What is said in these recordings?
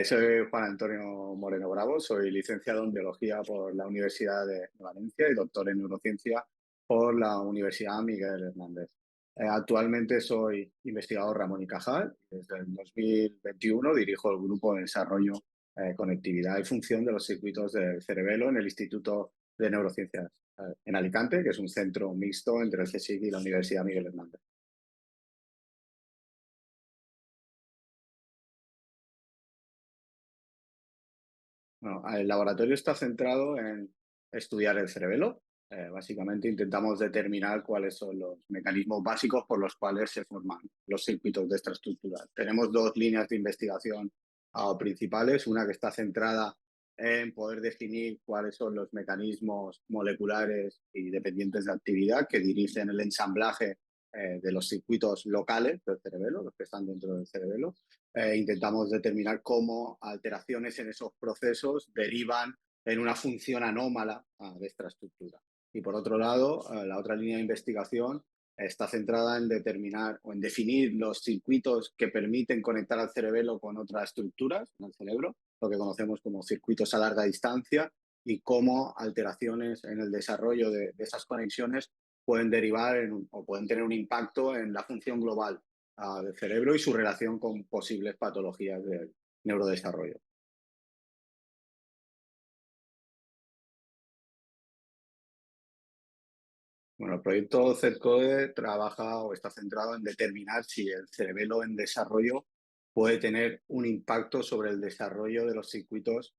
Soy Juan Antonio Moreno Bravo, soy licenciado en Biología por la Universidad de Valencia y doctor en Neurociencia por la Universidad Miguel Hernández. Actualmente soy investigador Ramón y Cajal. Desde el 2021 dirijo el Grupo de Desarrollo, Conectividad y Función de los Circuitos del Cerebelo en el Instituto de Neurociencias en Alicante, que es un centro mixto entre el CSIC y la Universidad Miguel Hernández. Bueno, el laboratorio está centrado en estudiar el cerebelo. Básicamente intentamos determinar cuáles son los mecanismos básicos por los cuales se forman los circuitos de esta estructura. Tenemos dos líneas de investigación principales, una que está centrada en poder definir cuáles son los mecanismos moleculares y dependientes de actividad que dirigen el ensamblaje de los circuitos locales del cerebelo, los que están dentro del cerebelo. Intentamos determinar cómo alteraciones en esos procesos derivan en una función anómala de esta estructura. Y por otro lado, la otra línea de investigación está centrada en determinar o en definir los circuitos que permiten conectar al cerebelo con otras estructuras en el cerebro, lo que conocemos como circuitos a larga distancia, y cómo alteraciones en el desarrollo de esas conexiones pueden derivar o pueden tener un impacto en la función global del cerebro y su relación con posibles patologías del neurodesarrollo. Bueno, el proyecto CERCODE trabaja o está centrado en determinar si el cerebelo en desarrollo puede tener un impacto sobre el desarrollo de los circuitos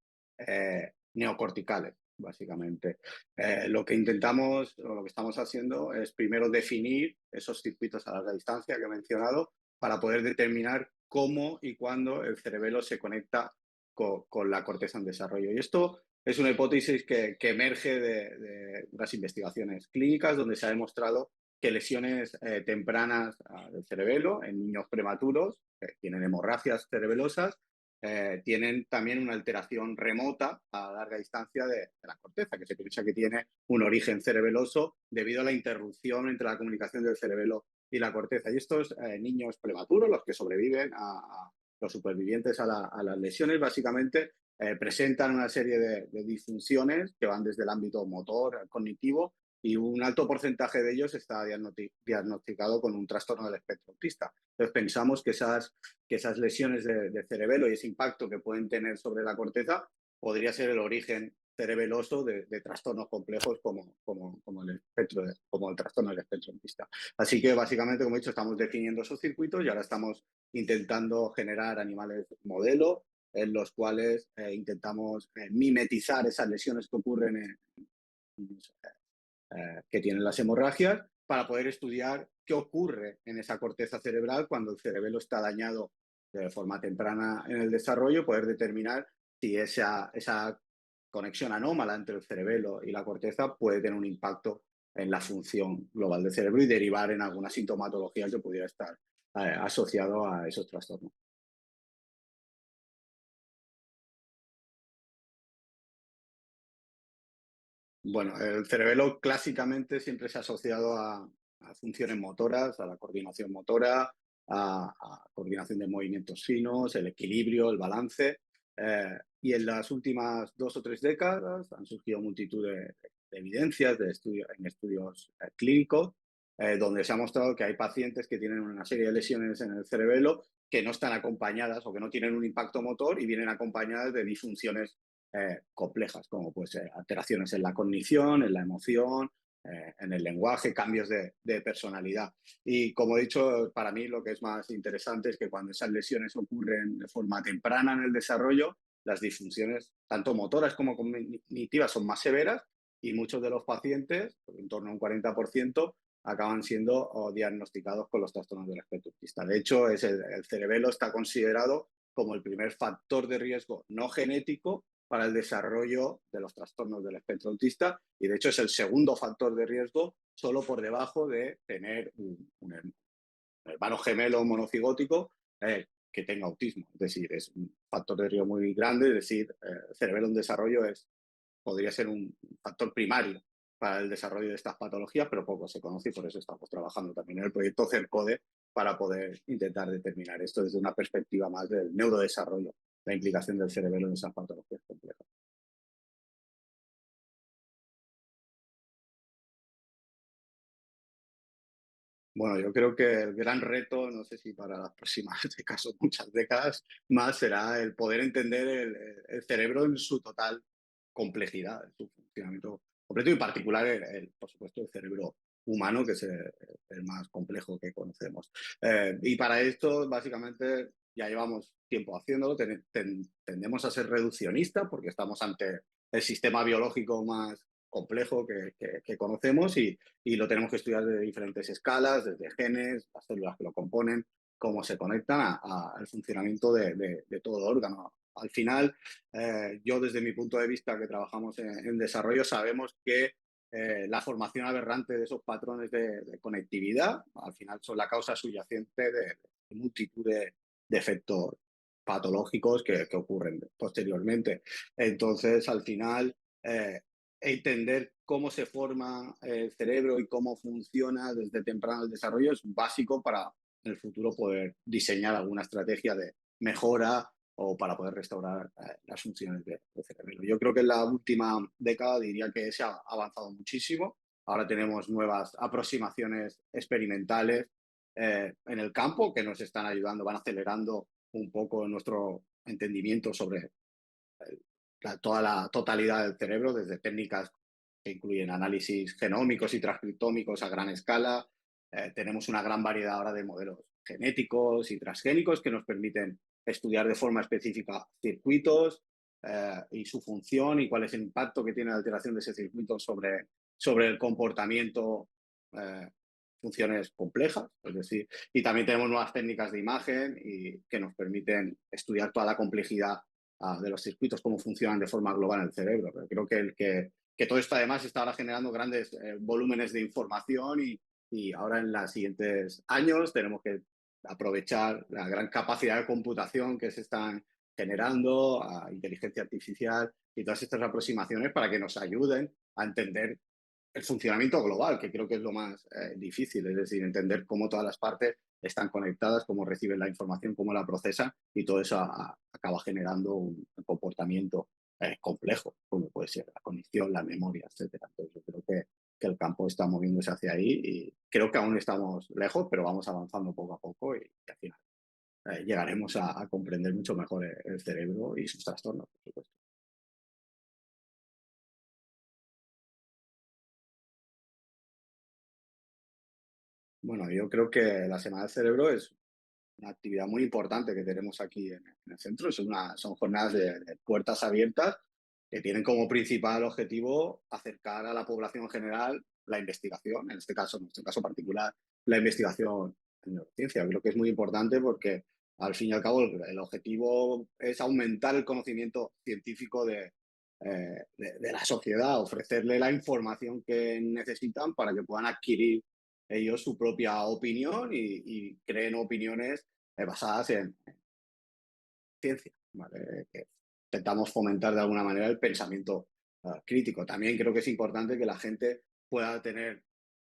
neocorticales, básicamente. Lo que intentamos o lo que estamos haciendo es primero definir esos circuitos a larga distancia que he mencionado para poder determinar cómo y cuándo el cerebelo se conecta con la corteza en desarrollo. Y esto es una hipótesis que emerge de las investigaciones clínicas, donde se ha demostrado que lesiones tempranas del cerebelo en niños prematuros que tienen hemorragias cerebelosas tienen también una alteración remota a larga distancia de la corteza, que se piensa que tiene un origen cerebeloso debido a la interrupción entre la comunicación del cerebelo y la corteza. Y estos niños prematuros, los que sobreviven a los supervivientes a las lesiones, básicamente presentan una serie de disfunciones que van desde el ámbito motor, cognitivo, y un alto porcentaje de ellos está diagnosticado con un trastorno del espectro autista. Entonces pensamos que esas lesiones de cerebelo y ese impacto que pueden tener sobre la corteza podría ser el origen cerebeloso de trastornos complejos como como el trastorno del espectro autista. Así que básicamente, como he dicho, estamos definiendo esos circuitos y ahora estamos intentando generar animales modelo en los cuales intentamos mimetizar esas lesiones que ocurren que tienen las hemorragias para poder estudiar qué ocurre en esa corteza cerebral cuando el cerebelo está dañado de forma temprana en el desarrollo, poder determinar si esa conexión anómala entre el cerebelo y la corteza puede tener un impacto en la función global del cerebro y derivar en alguna sintomatología que pudiera estar asociado a esos trastornos. Bueno, el cerebelo clásicamente siempre se ha asociado a funciones motoras, a la coordinación motora, a coordinación de movimientos finos, el equilibrio, el balance. Y en las últimas 2 o 3 décadas han surgido multitud de evidencias en estudios clínicos, donde se ha mostrado que hay pacientes que tienen una serie de lesiones en el cerebelo que no están acompañadas o que no tienen un impacto motor y vienen acompañadas de disfunciones complejas, como pues, alteraciones en la cognición, en la emoción, en el lenguaje, cambios de personalidad. Y como he dicho, para mí lo que es más interesante es que cuando esas lesiones ocurren de forma temprana en el desarrollo, las disfunciones, tanto motoras como cognitivas, son más severas y muchos de los pacientes, en torno a un 40%, acaban siendo diagnosticados con los trastornos del espectro autista. De hecho, el cerebelo está considerado como el primer factor de riesgo no genético para el desarrollo de los trastornos del espectro autista y de hecho es el segundo factor de riesgo solo por debajo de tener un hermano gemelo monocigótico que tenga autismo. Es decir, es un factor de riesgo muy grande, es decir, el cerebelo en desarrollo podría ser un factor primario para el desarrollo de estas patologías, pero poco se conoce y por eso estamos trabajando también en el proyecto CERCODE para poder intentar determinar esto desde una perspectiva más del neurodesarrollo. la implicación del cerebelo en esas patologías complejas. Bueno, yo creo que el gran reto, no sé si para las próximas décadas o muchas décadas más, será el poder entender el cerebro en su total complejidad, en su funcionamiento completo y en particular, por supuesto, el cerebro humano, que es el más complejo que conocemos. Y para esto, básicamente, ya llevamos tiempo haciéndolo, tendemos a ser reduccionistas porque estamos ante el sistema biológico más complejo que conocemos y lo tenemos que estudiar de diferentes escalas, desde genes, las células que lo componen, cómo se conectan al funcionamiento de todo órgano. Al final, yo desde mi punto de vista que trabajamos en desarrollo, sabemos que la formación aberrante de esos patrones de conectividad, al final son la causa subyacente de multitud de efectos patológicos que ocurren posteriormente. Entonces, al final, eh, entender cómo se forma el cerebro y cómo funciona desde temprano el desarrollo es básico para en el futuro poder diseñar alguna estrategia de mejora o para poder restaurar las funciones del cerebro. Yo creo que en la última década diría que se ha avanzado muchísimo. Ahora tenemos nuevas aproximaciones experimentales en el campo que nos están ayudando, van acelerando un poco nuestro entendimiento sobre toda la totalidad del cerebro, desde técnicas que incluyen análisis genómicos y transcriptómicos a gran escala. Tenemos una gran variedad ahora de modelos genéticos y transgénicos que nos permiten estudiar de forma específica circuitos y su función y cuál es el impacto que tiene la alteración de ese circuito sobre el comportamiento, eh, funciones complejas, es decir, y también tenemos nuevas técnicas de imagen y que nos permiten estudiar toda la complejidad de los circuitos, cómo funcionan de forma global en el cerebro. Pero creo que todo esto además está ahora generando grandes volúmenes de información y ahora en los siguientes años tenemos que aprovechar la gran capacidad de computación que se están generando, a inteligencia artificial y todas estas aproximaciones para que nos ayuden a entender el funcionamiento global, que creo que es lo más difícil, es decir, entender cómo todas las partes están conectadas, cómo reciben la información, cómo la procesan y todo eso acaba generando un comportamiento complejo, como puede ser la cognición, la memoria, etcétera. Entonces yo creo que el campo está moviéndose hacia ahí y creo que aún estamos lejos, pero vamos avanzando poco a poco y al final llegaremos a comprender mucho mejor el cerebro y sus trastornos, por supuesto. Bueno, yo creo que la Semana del Cerebro es una actividad muy importante que tenemos aquí en el centro. Son jornadas de puertas abiertas que tienen como principal objetivo acercar a la población en general la investigación, en este caso, en nuestro caso particular, la investigación en neurociencia. Creo que es muy importante porque, al fin y al cabo, el objetivo es aumentar el conocimiento científico de la sociedad, ofrecerle la información que necesitan para que puedan adquirir ellos su propia opinión y creen opiniones basadas en ciencia, ¿vale? Que intentamos fomentar de alguna manera el pensamiento crítico. También creo que es importante que la gente pueda tener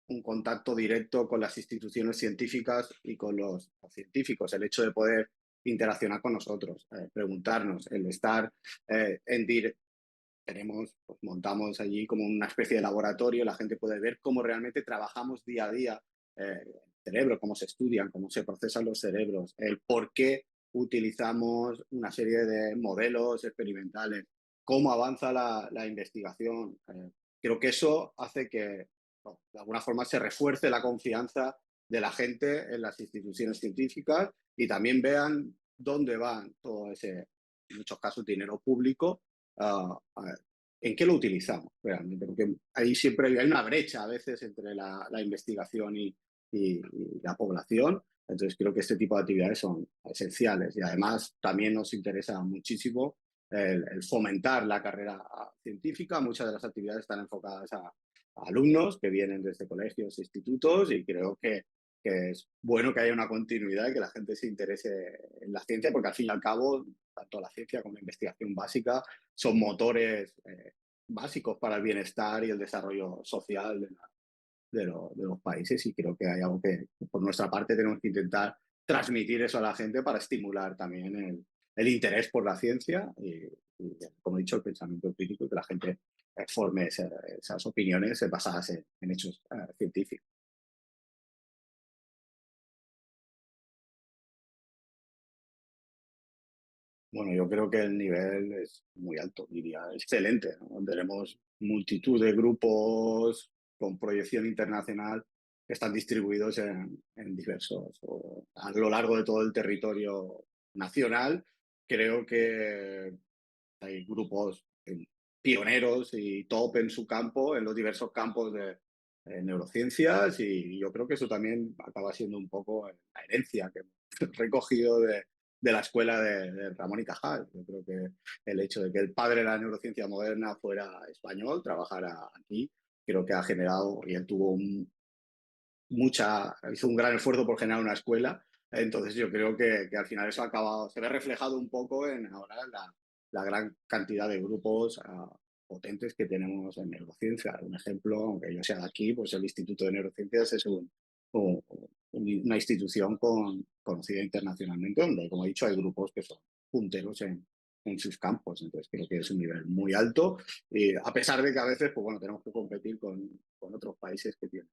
un contacto directo con las instituciones científicas y con los científicos. El hecho de poder interaccionar con nosotros, preguntarnos, el estar en directo. Pues, montamos allí como una especie de laboratorio, la gente puede ver cómo realmente trabajamos día a día el cerebro, cómo se estudian, cómo se procesan los cerebros, el por qué utilizamos una serie de modelos experimentales, cómo avanza la investigación. Creo que eso hace que, bueno, de alguna forma se refuerce la confianza de la gente en las instituciones científicas y también vean dónde van todo ese, en muchos casos, dinero público. ¿En qué lo utilizamos realmente? Porque ahí siempre hay una brecha a veces entre la investigación y la población. Entonces creo que este tipo de actividades son esenciales y además también nos interesa muchísimo el fomentar la carrera científica. Muchas de las actividades están enfocadas a alumnos que vienen desde colegios e institutos y creo que es bueno que haya una continuidad y que la gente se interese en la ciencia porque al fin y al cabo tanto la ciencia como la investigación básica son motores básicos para el bienestar y el desarrollo social de los países y creo que hay algo que por nuestra parte tenemos que intentar transmitir eso a la gente para estimular también el interés por la ciencia y, como he dicho, el pensamiento crítico y que la gente forme esas opiniones basadas en hechos científicos. Bueno, yo creo que el nivel es muy alto, diría, excelente, ¿no? Tenemos multitud de grupos con proyección internacional que están distribuidos en diversos, o a lo largo de todo el territorio nacional. Creo que hay grupos pioneros y top en su campo, en los diversos campos de neurociencias, y yo creo que eso también acaba siendo un poco la herencia que hemos recogido de la escuela de Ramón y Cajal. Yo creo que el hecho de que el padre de la neurociencia moderna fuera español, trabajara aquí, creo que ha generado, y él tuvo hizo un gran esfuerzo por generar una escuela. Entonces yo creo que al final eso ha acabado, se ve reflejado un poco en ahora la gran cantidad de grupos potentes que tenemos en neurociencia. Un ejemplo, aunque yo sea de aquí, pues el Instituto de Neurociencias es una institución conocida internacionalmente, donde, como he dicho, hay grupos que son punteros en sus campos. Entonces creo que es un nivel muy alto, y a pesar de que a veces pues, bueno, tenemos que competir con otros países que tienen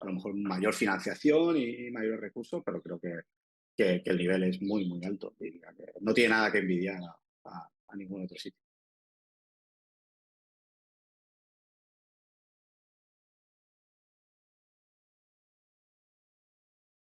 a lo mejor mayor financiación y mayores recursos, pero creo que el nivel es muy, muy alto. Y no tiene nada que envidiar a ningún otro sitio.